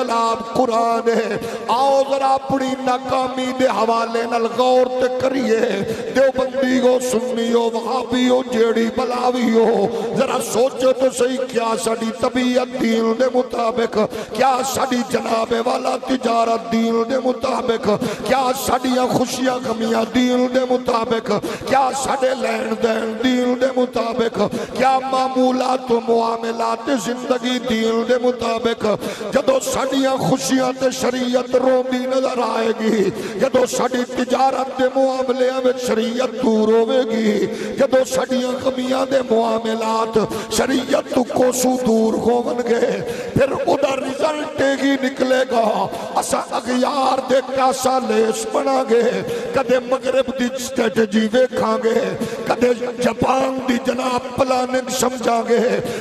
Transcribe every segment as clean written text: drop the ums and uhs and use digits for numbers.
جناب قرآن ہے۔ آؤ ذرا اپنی ناکامی دے حوالے نال غور تے کریے، دیوبندی ہو سنی ہو وہابی ہو جیڑی بلاوی ہو، ذرا سوچو تو صحیح کیا ساڈی طبیعت دین دے مطابق، کیا ساڈی جناب والا تجارت دین دے مطابق، کیا ساڈیاں خوشیاں غمیاں دین دے مطابق، کیا ساڈے لین دین دین دے مطابق، کیا معمولات و معاملات زندگی دین دے مطابق۔ جدو ساڈیاں خوشیاں تے شریعت روندی نظر آئے گی، جدو ساڈی تجارت دے معاملیاں میں شریعت دور ہوے گی، جدو ساڈیاں غمیاں دے معاملات شریعت تو کوسو دور ہون گے، پھر ادا رزلٹ ہی نکلے گا اسا اغیار دے کاسا لیس بنا گے، کدے مغرب دی سٹریٹجی ویکھاں گے، کدے جاپان دی جناب پلاننگ سمجھا گے،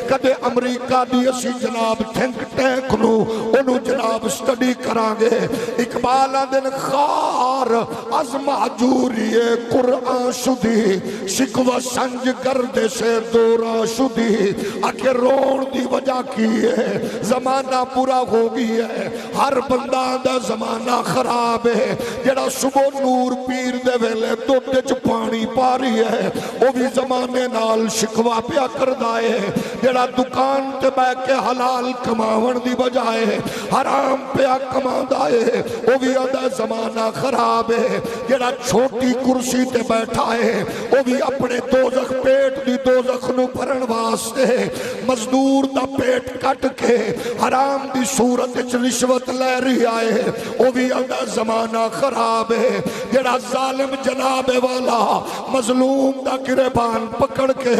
کدے امریکہ دی اسی جناب تھنک ٹینک نو انو جناب سٹڈی کران گے۔ اقبال دن خار از محجوری قرآن شدی، شکوہ سنج گردے سے دورا شدی، آکے رون دی وجہ کی ہے زمانہ برا ہو گئی ہے، ہر بندہ دا زمانہ خراب ہے، جڑا صبح نور پیر دے ویلے دوٹے چ پانی پاری ہے وہ بھی زمانے نال شکوا پیا کر دائے، جڑا دکان تے بے کے حلال کماون دی بجائے حرام پیا کما دائے وہ بھی آدھا زمانہ خراب ہے، جڑا چھوٹی کرسی تے بیٹھا ہے وہ بھی اپنے دوزخ پیٹ دی دوزخ نو بھرن واسطے مزدور دا پیٹ کٹ کے حرام دی صورت وچ رشوت لے رہی آئے وہ بھی آدھا زمانہ خراب ہے، جڑا ظالم جناب والا مظلوم دا گریبان پکڑ کے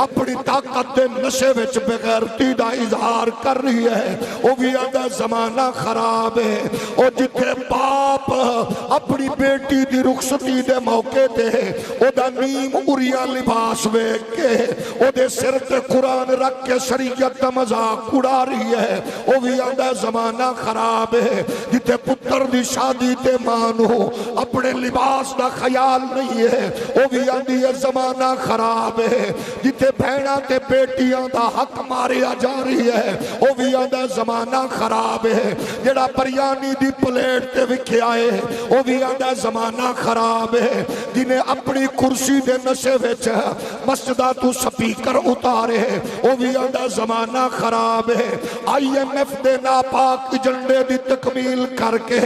اپنی طاقت دے نشے وچ بغیرتی دا اظہار کر رہی ہے وہ بھی آدھا زمانہ خراب ہے۔ اور جتھے باپ اپنی بیٹی دی رخصتی دے موقع تے او دا نیم اریاں لباس ویکھ کے او دے سر تے قرآن رکھ کے شریعت دا مذاق اڑا رہی ہے وہ بھی آدھا زمانہ خراب ہے۔ جتھے پتر دی شادی تے مانو اپنے لباس دا خیال نہیں ہے وہ بھی آدھی ہے زمانہ خراب ہے۔ جتھے بہناں تے بیٹیاں دا حق ماریا جا رہی ہے وہ بھی آدھا زمانہ خراب ہے۔ جڑا بریانی دی پلیٹ تے وکھے آئے وہ بھی آدھا زمانہ خراب ہے۔ جنہیں اپنی کرسی دے نشے وچ مسجدہ تو سپیکر اتارے وہ بھی آدھا زمانہ خراب ہے۔ IMF دے ناپاک ایجنڈے دی تکمیل کر کے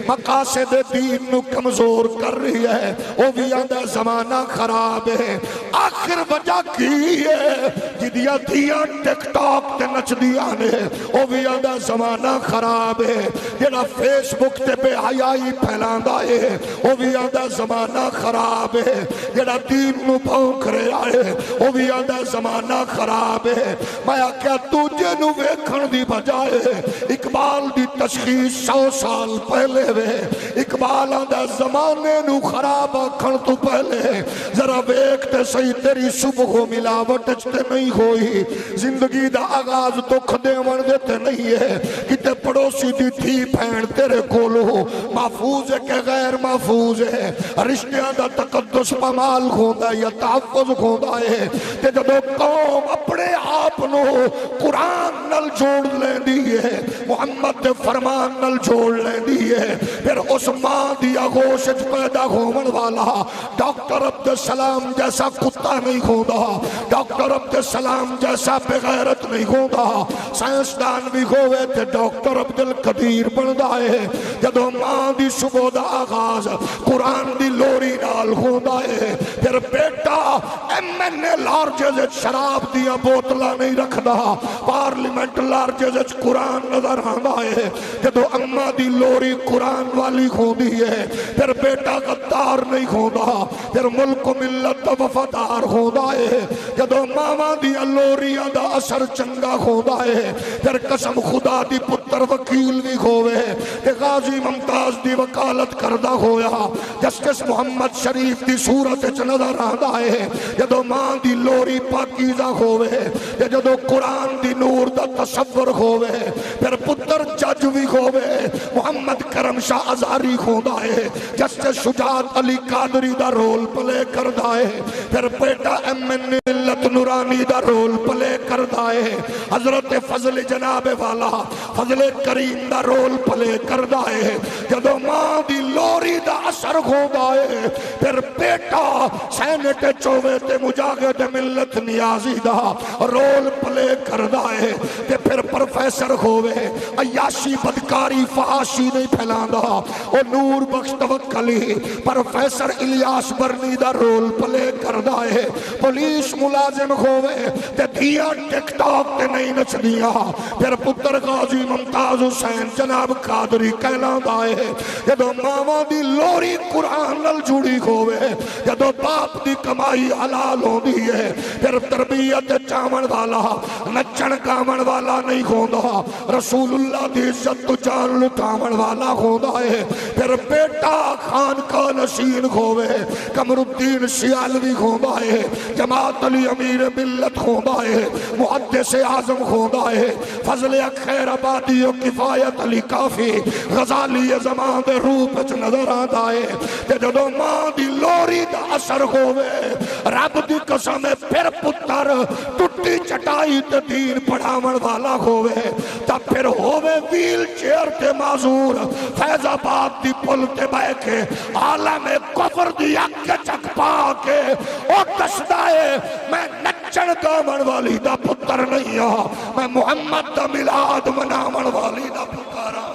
مقاصد دین نو کمزور کر رہی ہے وہ بھی آدھا زمانہ خراب ہے۔ آخر وجہ کی ہے جدیاں دیاں ٹک ٹاک تے نچ دیاں نے وہ بھی آدھا زمانہ خراب ہے۔ جڑا فیس بک تے بے حیائی پھیلاندا ہے وہ بھی آدھا زمانہ خراب ہے۔ جڑا دین نو بھونک رہے آئے وہ بھی آدھا زمانہ خراب ہے۔ میں کیا تجھے نو ویکھن دی بجائے اقبال دی تشخیص 100 سال پہلے وے، اقبال آدھا زمانے نو خراب آکھن تو پہلے ذرا ویکھتے صحیح تیری صبح ملاوٹ تے نہیں ہوئی، زندگی دا آغاز تو کھدے ون دیتے نہیں ہے، کتے پڑوسی دی تھی پھین تیرے کولو محفوظ ہے کہ غیر محفوظ ہے، رشتیاں دا تقدس پامال کھوندا یا تحفظ کھوندا ہے۔ تے جدو قوم اپنے آپ نو قرآن نل جوڑ لیں دی ہے، محمد دے فرمان نل جوڑ لیں دی ہے، پھر اس ماں دی آغوشت پیدا ہومن والا ڈاکٹر عبدالسلام جیسا کتا نہیں ہوندا، ڈاکٹر عبدالسلام جیسا بغیرت نہیں ہوندا، سائنسدان بھی ہوئے تھے ڈاکٹر عبدالقدیر بندہ ہے۔ جدو ماں دی صبح دا آغاز قرآن دی لوری نال ہوندا ہے، پھر بیٹا MNA لارجز شراب دیا بوتلا نہیں رکھدا، پارلیمنٹ لارجز قرآن نظر آندا ہے۔ جدو اماں دی لوری قرآن والی ہوندی ہے، پھر بیٹا غدار نہیں ہوندا، پھر ملک و ملت دا وفادار ہوندا ہے۔ جدو ماما دی لوریاں دا اثر چنگا ہوندا ہے، پھر قسم خدا دی پتر وکیل بھی ہوئے، تے غازی ممتاز دی وکالت کردہ ہویا، جسٹس محمد شریف دی صورت چ نظر آندا ہے۔ جدو ماں دی لوری پاکیزہ ہوئے، جدو قرآن دی نور دا تصور ہوئے، پھر پتر جج بھی ہوئے، محمد کرم شاہ ازہری ہوندا ہے، justice Shujaat Ali Qadri the role play کردہ ہے، پھر بیٹا MNA ملت نورانی دا رول پلے کردہ ہے، حضرت فضل جناب والا فضل کریم دا رول پلے کردہ ہے، جدو ماں دی لوری دا اثر ہوندہ ہے، پھر بیٹا سینٹ چوے تے مجاہد ملت نیازی دا رول پلے کردہ ہے، تے پھر پروفیسر ہوئے عیاشی بدکاری فحاشی نہیں پھیلاندہ، اور نور بخش توکلی professor Ilyas Bernie the role play کردہ ہے، پولیس ملازم ہوئے تے دیا ٹک ٹاک تے نہیں نچ دیا، پھر پتر غازی ممتاز حسین جناب قادری کہلاندہ ہے، جدو ماما دی لوری قرآن نل جڑی ہوئے، جدو باپ دی کمائی حلال ہو دی ہے، پھر تربیت چاون والا نچن گاون والا نہیں ہوندہ، رسول اللہ دی عزت تو جان لٹاون والا ہوندہ ہے، پھر بیٹا خان کا نشین ہوئے، قمر الدین سیالوی ہوندہ ہے، جماعت علی امیر ملت ہوندہ ہے، محدث اعظم ہوندہ ہے، فضل خیر آبادی و کفایت علی کافی غزالی زمان دے روپ چ نظر آتا ہے، کہ جدو ماں دی لوری دا اثر ہوئے، رب دی قسم پھر پتر ٹوٹی چٹائی تے دین پڑھاون والا ہوئے، تب پھر ہوئے ویل چیئر تے معذور فیض آباد دی پل تے بے کے عالم کفر دی اکھ چک پا کے او دسدائے میں نچن گاون والی دا پتر نہیں ہاں، میں محمد دا ملاد مناون والی دا پکارا۔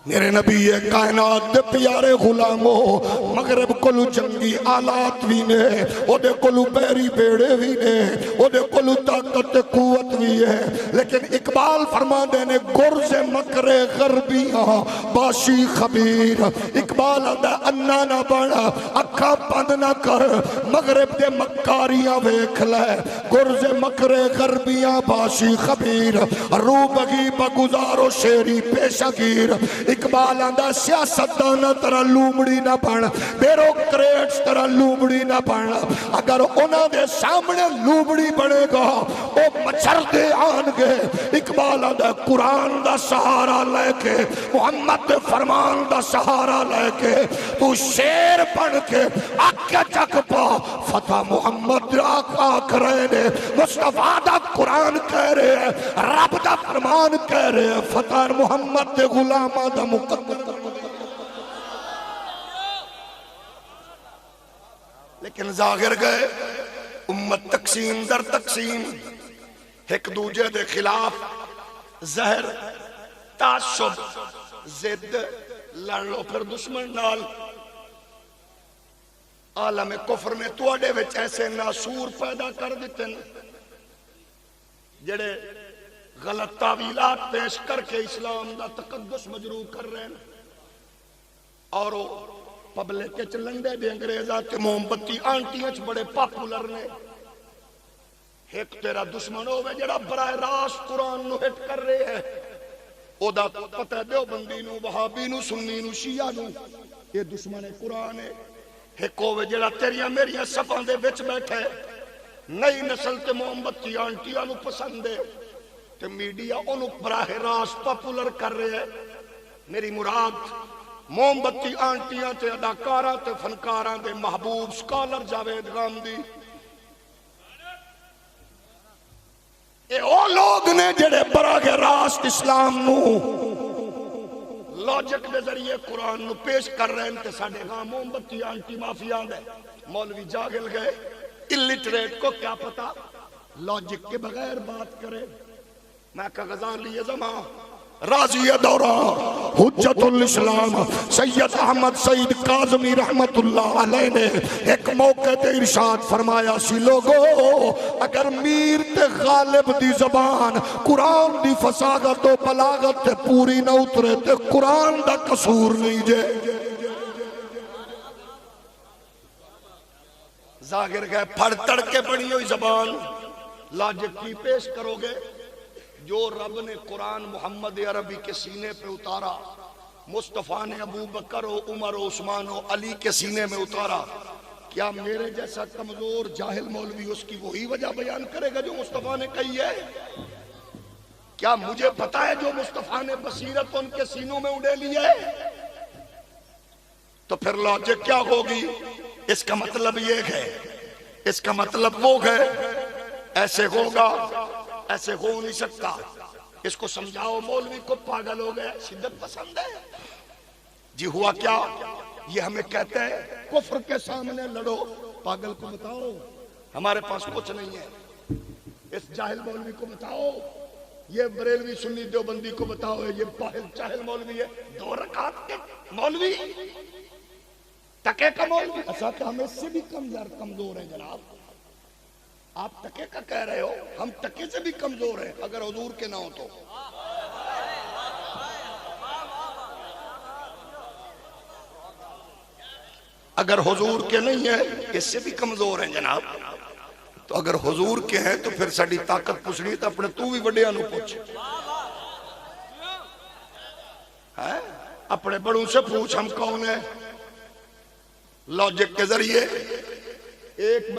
میرے نبی کائنات دے پیارے غلاموں، مغرب کلو جنگی آلات بھی نے، او دے کلو بیری بیڑے بھی نے، او دے کلو طاقت قوت بھی ہے، لیکن اقبال فرما دینے گرز مکر غربیاں باشی خبیر، اقبال آدھا انا نہ بڑا اکھا بند نہ کر، مغرب دے مکاریاں ویکھ لے، گرز مکر غربیاں باشی خبیر، رو بگی بگزارو شیری پیشہ گیر، اقبال آندہ سیاست دانا ترہ لومڑی نہ بن، بیروکریٹس ترہ لومڑی نہ بن، اگر انہاں دے سامنے لومڑی بنے گا وہ مچھر دے آن گے، اقبال آندہ قرآن دا سہارا لے کے، محمد فرمان دا سہارا لے کے، تو شیر بن کے آکے چک پا، فتح محمد آکھ رہے نے، مصطفیٰ دا قرآن کہہ رہے ہیں، رب دا فرمان کہہ رہے ہیں، فتح محمد دے غلامہ دا مقدر۔ لیکن ظاہر گئے امت تقسیم در تقسیم، ایک دوجہ دے خلاف زہر تعصب زد لڑ لو پھر دشمن نال، عالم کفر میں توڑے وچ ایسے ناسور پیدا کر دیتے ہیں جڑے غلط تعویلات پیش کر کے اسلام دا تقدس مجروح کر رہے ہیں، اور پبلک کے چلندے بھی انگریزہ تے موم بتی آنٹیاں چ بڑے پاپولر نے، ایک تیرا دشمن ہوئے جڑا براہ راست قرآن نو ہٹ کر رہے ہیں، او دا پتہ دیوبندی نو وہابی نو سنی نو شیعہ نو، یہ دشمن قرآن ہے، ایک ہوئے جڑا تیریاں میریاں صفان دے وچ بیٹھے، نئی نسل تے موم بتی آنٹیاں نو پسند ہے، تے میڈیا انہوں براہ راست پاپولر کر رہے ہیں۔ میری مراد موم بتی آنٹیاں تے اداکاراں تے فنکاراں دے محبوب سکالر جاوید غامدی، اے او لوگ نے جڑے براہ راست اسلام نو لاجک دے ذریعے قرآن نو پیش کر رہے ہیں، تے ساڑھے ہاں موم بتی آنٹی مافیاں دے مولوی جاگل گئے، اللیٹریٹ کو کیا پتا لاجک کے بغیر بات کرے۔ میں کا غزالی زمان راضی دوران حجت الاسلام سید احمد سعید کاظمی رحمت اللہ علیہ نے ایک موقع تے ارشاد فرمایا سی، لوگو اگر میر تے غالب دی زبان قرآن دی فصاحت و بلاغت تے پوری نہ اترے تے قرآن دا قصور نہیں جے۔ ظاہر ہے پھڑ تڑ کے بنی ہوئی زبان لاجک کی پیش کرو گے؟ جو رب نے قرآن محمد عربی کے سینے پہ اتارا، مصطفیٰ نے ابو بکر و عمر و عثمان و علی کے سینے میں اتارا، کیا میرے جیسا کمزور جاہل مولوی اس کی وہی وجہ بیان کرے گا جو مصطفیٰ نے کہی ہے؟ کیا مجھے پتا ہے جو مصطفیٰ نے بصیرت ان کے سینوں میں اڑے ہے؟ تو پھر لاجک کیا ہوگی؟ اس کا مطلب یہ ہے، اس کا مطلب وہ ہے، ایسے ہوگا، ایسے ہو نہیں سکتا۔ اس کو سمجھاؤ مولوی کو، پاگل ہو گئے، شدت پسند ہے جی۔ ہوا کیا؟ یہ ہمیں کہتے ہیں کفر کے سامنے لڑو، پاگل کو بتاؤ ہمارے پاس کچھ نہیں ہے، اس جاہل مولوی کو بتاؤ، یہ بریلوی سنی دیوبندی کو بتاؤ یہ پاہل چاہل مولوی ہے، 2 رکعت کے مولوی، ٹکے کا مولوی، ایسا کہ ہم اس سے بھی کمزور ہیں جناب۔ آپ ٹکے کا کہہ رہے ہو، ہم ٹکے سے بھی کمزور ہیں اگر حضور کے نہ ہو تو۔ اگر حضور کے نہیں ہیں اس سے بھی کمزور ہیں جناب۔ تو اگر حضور کے ہیں تو پھر ساڑی طاقت پوچھنی تو اپنے تو بھی بڑے آنو پوچھ، اپنے بڑوں سے پوچھ ہم کون ہیں۔ لاجک کے ذریعے ایک